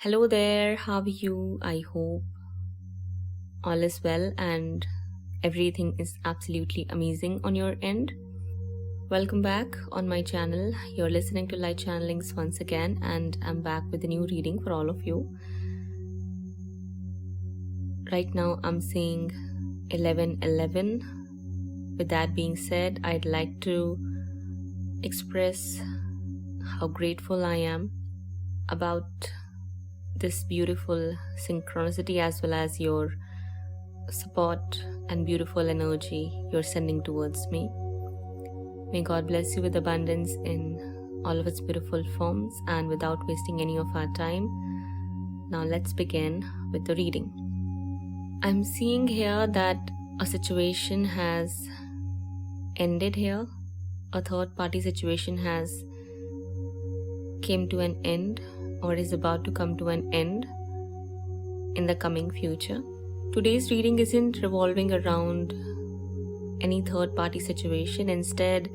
Hello there, how are you? I hope all is well and everything is absolutely amazing on your end. Welcome back on my channel. You're listening to Light Channelings once again, and I'm back with a new reading for all of you. Right now, I'm seeing 11:11. With that being said, I'd like to express how grateful I am about this beautiful synchronicity as well as your support and beautiful energy you're sending towards me. May God bless you with abundance in all of its beautiful forms, and without wasting any of our time, now let's begin with the reading. I'm seeing here that a situation has ended here. A third party situation has came to an end or is about to come to an end in the coming future. Today's reading isn't revolving around any third party situation. Instead,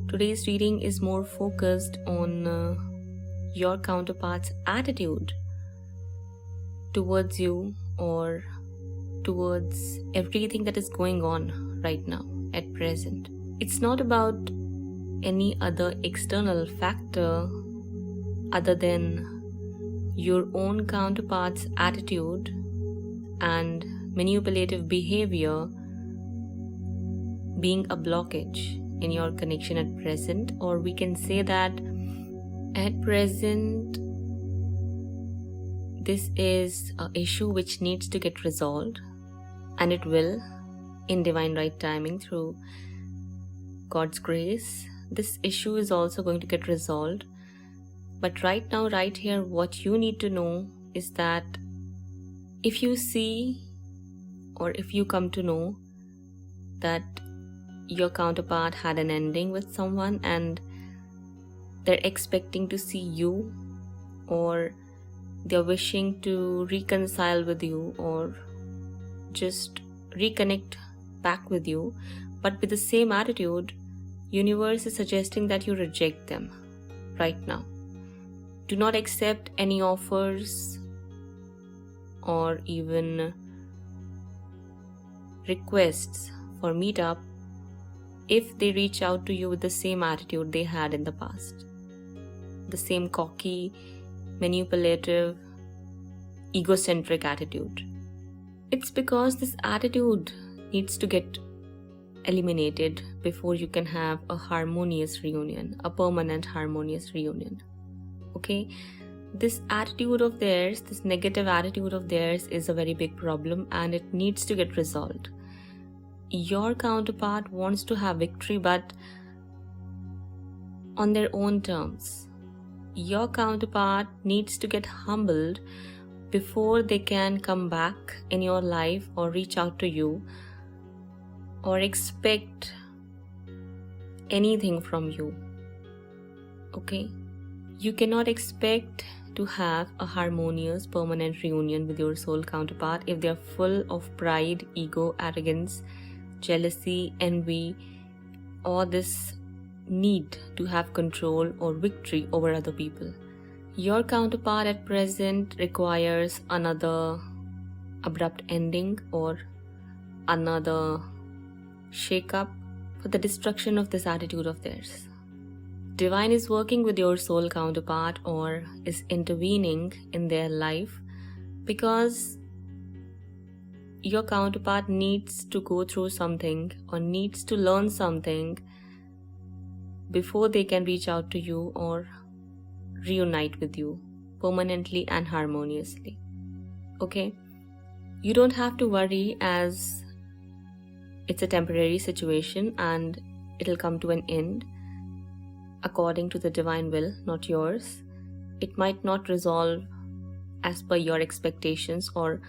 today's reading is more focused on your counterpart's attitude towards you or towards everything that is going on right now at present. It's not about any other external factor other than your own counterpart's attitude and manipulative behavior being a blockage in your connection at present. Or we can say that at present this is an issue which needs to get resolved, and it will in divine right timing through God's grace. This issue is also going to get resolved. But right now, right here, what you need to know is that if you see or if you come to know that your counterpart had an ending with someone and they're expecting to see you, or they're wishing to reconcile with you or just reconnect back with you, but with the same attitude, universe is suggesting that you reject them right now. Do not accept any offers or even requests for meetup if they reach out to you with the same attitude they had in the past. The same cocky, manipulative, egocentric attitude. It's because this attitude needs to get eliminated before you can have a harmonious reunion, a permanent harmonious reunion. Okay, this attitude of theirs, this negative attitude of theirs is a very big problem and it needs to get resolved. Your counterpart wants to have victory, but on their own terms. Your counterpart needs to get humbled before they can come back in your life or reach out to you or expect anything from you. Okay? You cannot expect to have a harmonious, permanent reunion with your soul counterpart if they are full of pride, ego, arrogance, jealousy, envy, or this need to have control or victory over other people. Your counterpart at present requires another abrupt ending or another shake-up for the destruction of this attitude of theirs. Divine is working with your soul counterpart or is intervening in their life because your counterpart needs to go through something or needs to learn something before they can reach out to you or reunite with you permanently and harmoniously. Okay? You don't have to worry, as it's a temporary situation and it'll come to an end according to the divine will, not yours. It might not resolve as per your expectations or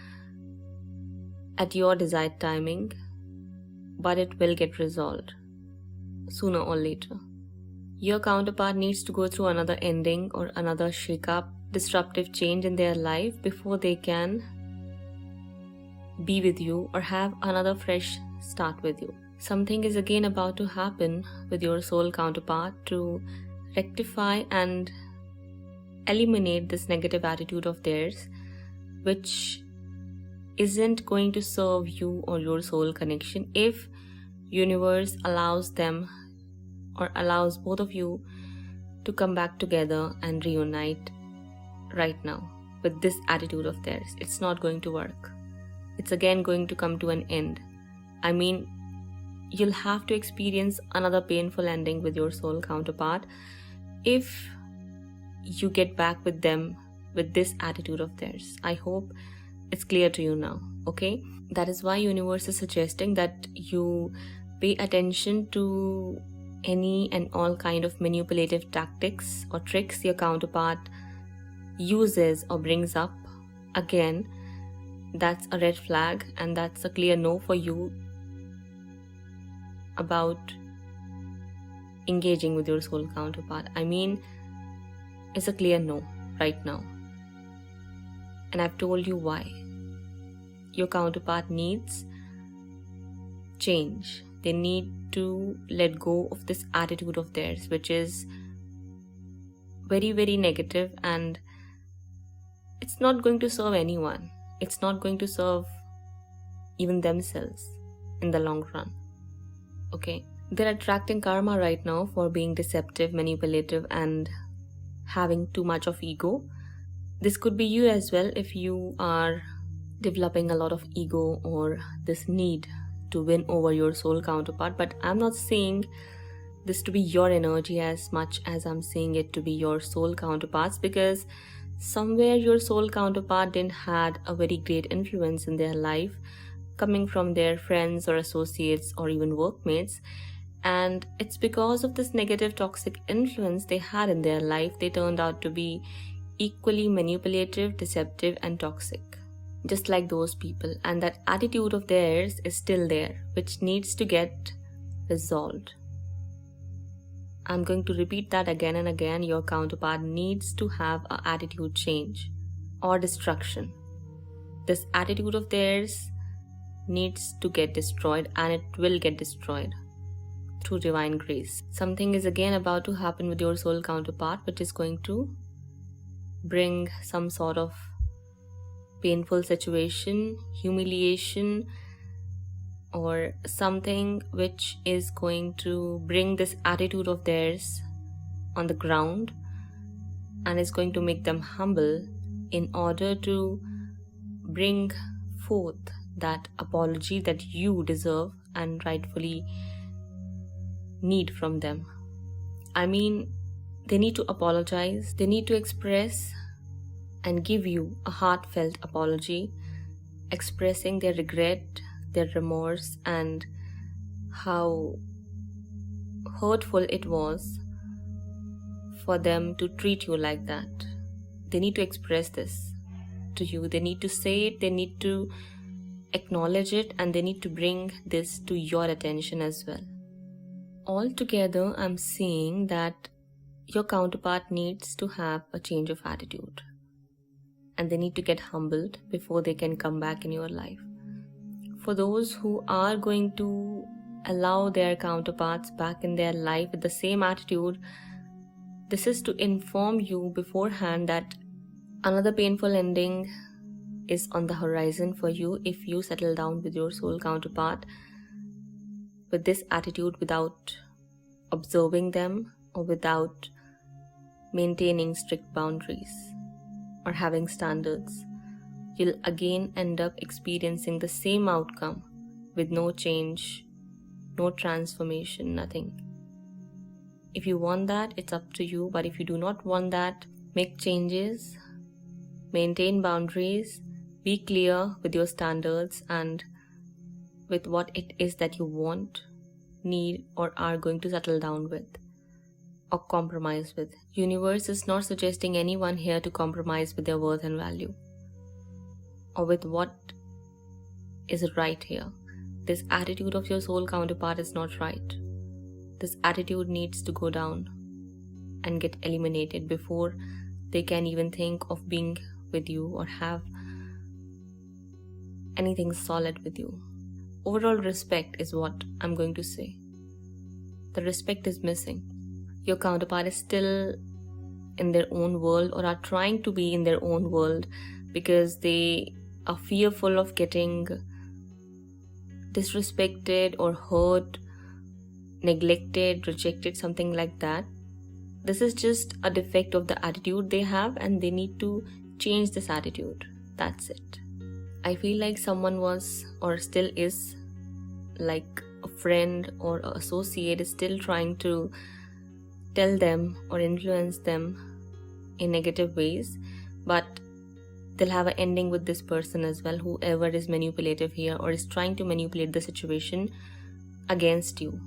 at your desired timing, but it will get resolved sooner or later. Your counterpart needs to go through another ending or another shake-up, disruptive change in their life before they can be with you or have another fresh start with you. Something is again about to happen with your soul counterpart to rectify and eliminate this negative attitude of theirs, which isn't going to serve you or your soul connection, if universe allows them or allows both of you to come back together and reunite right now with this attitude of theirs. It's not going to work. It's again going to come to an end. I mean, you'll have to experience another painful ending with your soul counterpart if you get back with them with this attitude of theirs. I hope it's clear to you now, okay? That is why universe is suggesting that you pay attention to any and all kind of manipulative tactics or tricks your counterpart uses or brings up. Again, that's a red flag, and that's a clear no for you about engaging with your soul counterpart. I mean, it's a clear no right now. And I've told you why. Your counterpart needs change. They need to let go of this attitude of theirs, which is very, very negative, and it's not going to serve anyone. It's not going to serve even themselves in the long run. Okay? They're attracting karma right now for being deceptive, manipulative, and having too much of ego. This could be you as well if you are developing a lot of ego or this need to win over your soul counterpart. But I'm not saying this to be your energy as much as I'm saying it to be your soul counterparts, because somewhere your soul counterpart didn't had a very great influence in their life, coming from their friends or associates or even workmates, and it's because of this negative toxic influence they had in their life, they turned out to be equally manipulative, deceptive, and toxic, just like those people. And that attitude of theirs is still there, which needs to get resolved. I'm going to repeat that again and again. Your counterpart needs to have an attitude change or destruction. This attitude of theirs needs to get destroyed, and it will get destroyed through divine grace. Something is again about to happen with your soul counterpart, which is going to bring some sort of painful situation, humiliation, or something which is going to bring this attitude of theirs on the ground and is going to make them humble in order to bring forth that apology that you deserve and rightfully need from them. I mean, they need to apologize, they need to express and give you a heartfelt apology, expressing their regret, their remorse, and how hurtful it was for them to treat you like that. They need to express this to you. They need to say it, they need to acknowledge it, and they need to bring this to your attention as well. Altogether, I'm seeing that your counterpart needs to have a change of attitude, and they need to get humbled before they can come back in your life. For those who are going to allow their counterparts back in their life with the same attitude, this is to inform you beforehand that another painful ending is on the horizon for you if you settle down with your soul counterpart with this attitude without observing them or without maintaining strict boundaries or having standards. You'll again end up experiencing the same outcome with no change, no transformation, nothing. If you want that, it's up to you. But if you do not want that, make changes, maintain boundaries, be clear with your standards and with what it is that you want, need, or are going to settle down with or compromise with. Universe is not suggesting anyone here to compromise with their worth and value or with what is right here. This attitude of your soul counterpart is not right. This attitude needs to go down and get eliminated before they can even think of being with you or have anything solid with you. Overall respect is what I'm going to say. The respect is missing. Your counterpart is still in their own world or are trying to be in their own world because they are fearful of getting disrespected or hurt, neglected, rejected, something like that. This is just a defect of the attitude they have, and they need to change this attitude. That's it. I feel like someone was or still is, like a friend or an associate is still trying to tell them or influence them in negative ways, but they'll have an ending with this person as well, whoever is manipulative here or is trying to manipulate the situation against you.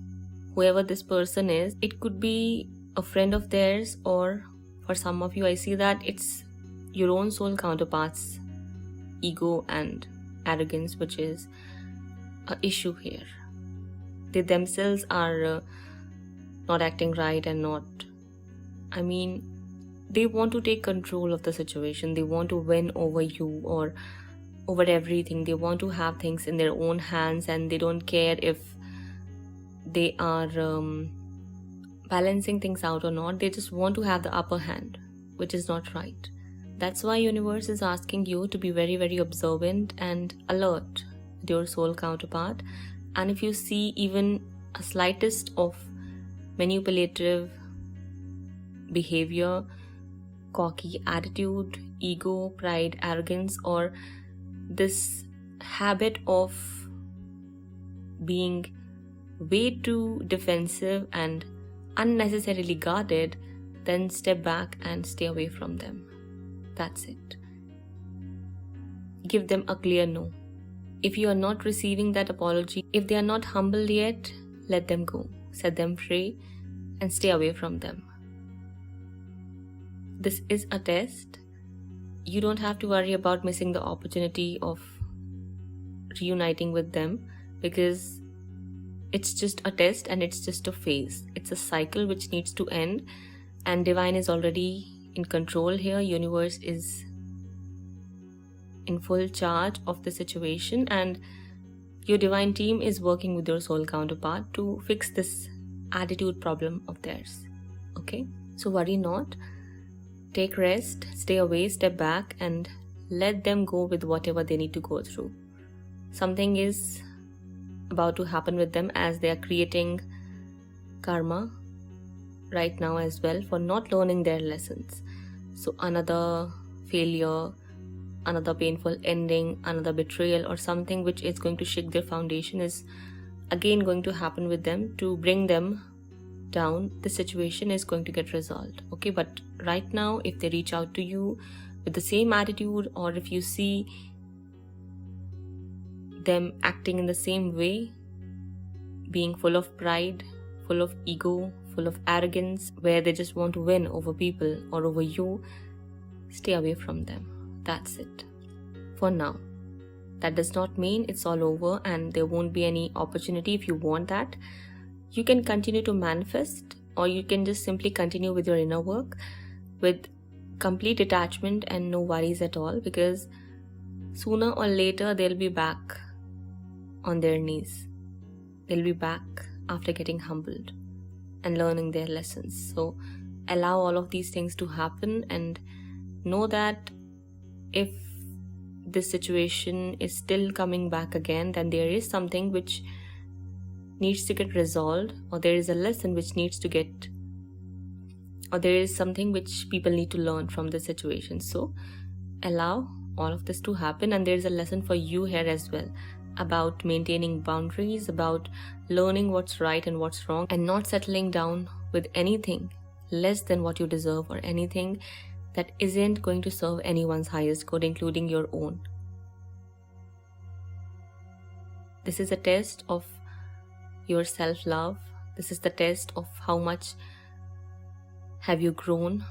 Whoever this person is, it could be a friend of theirs, or for some of you, I see that it's your own soul counterparts' ego and arrogance, which is an issue here. They themselves are not acting right and they want to take control of the situation. They want to win over you or over everything. They want to have things in their own hands, and they don't care if they are balancing things out or not. They just want to have the upper hand, which is not right. That's why universe is asking you to be very, very observant and alert with your soul counterpart. And if you see even a slightest of manipulative behavior, cocky attitude, ego, pride, arrogance, or this habit of being way too defensive and unnecessarily guarded, then step back and stay away from them. That's it. Give them a clear no. If you are not receiving that apology, if they are not humbled yet, let them go. Set them free and stay away from them. This is a test. You don't have to worry about missing the opportunity of reuniting with them, because it's just a test and it's just a phase. It's a cycle which needs to end, and divine is already in control here. Universe is in full charge of the situation, and your divine team is working with your soul counterpart to fix this attitude problem of theirs. Okay, so worry not. Take rest, stay away, step back, and let them go with whatever they need to go through. Something is about to happen with them, as they are creating karma right now as well for not learning their lessons. So another failure, another painful ending, another betrayal, or something which is going to shake their foundation is again going to happen with them to bring them down. The situation is going to get resolved. Okay, but right now, if they reach out to you with the same attitude, or if you see them acting in the same way, being full of pride, full of ego, full of arrogance, where they just want to win over people or over you, stay away from them. That's it. For now. That does not mean it's all over and there won't be any opportunity. If you want that, you can continue to manifest, or you can just simply continue with your inner work with complete detachment and no worries at all, because sooner or later they'll be back on their knees. They'll be back after getting humbled and learning their lessons. So allow all of these things to happen, and know that if this situation is still coming back again, then there is something which needs to get resolved, or there is a lesson which needs to get, or there is something which people need to learn from the situation. So allow all of this to happen, and there is a lesson for you here as well about maintaining boundaries, about learning what's right and what's wrong, and not settling down with anything less than what you deserve, or anything that isn't going to serve anyone's highest good, including your own. This is a test of your self-love. This is the test of how much have you grown,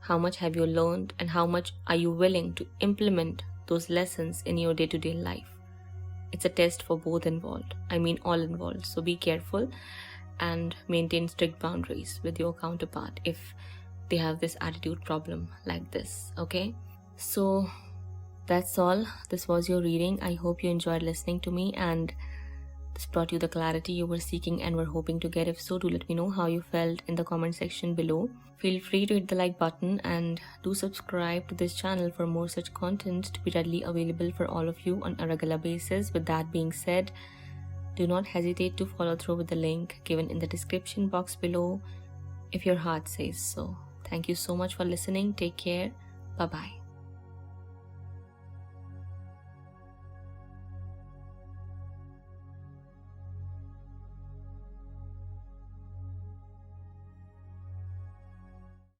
how much have you learned, and how much are you willing to implement those lessons in your day-to-day life. It's a test for both involved. All involved. So be careful and maintain strict boundaries with your counterpart if they have this attitude problem like this. Okay, so that's all. This was your reading. I hope you enjoyed listening to me, and this brought you the clarity you were seeking and were hoping to get. If so, do let me know how you felt in the comment section below. Feel free to hit the like button and do subscribe to this channel for more such content to be readily available for all of you on a regular basis. With that being said, do not hesitate to follow through with the link given in the description box below if your heart says so. Thank you so much for listening. Take care. Bye-bye.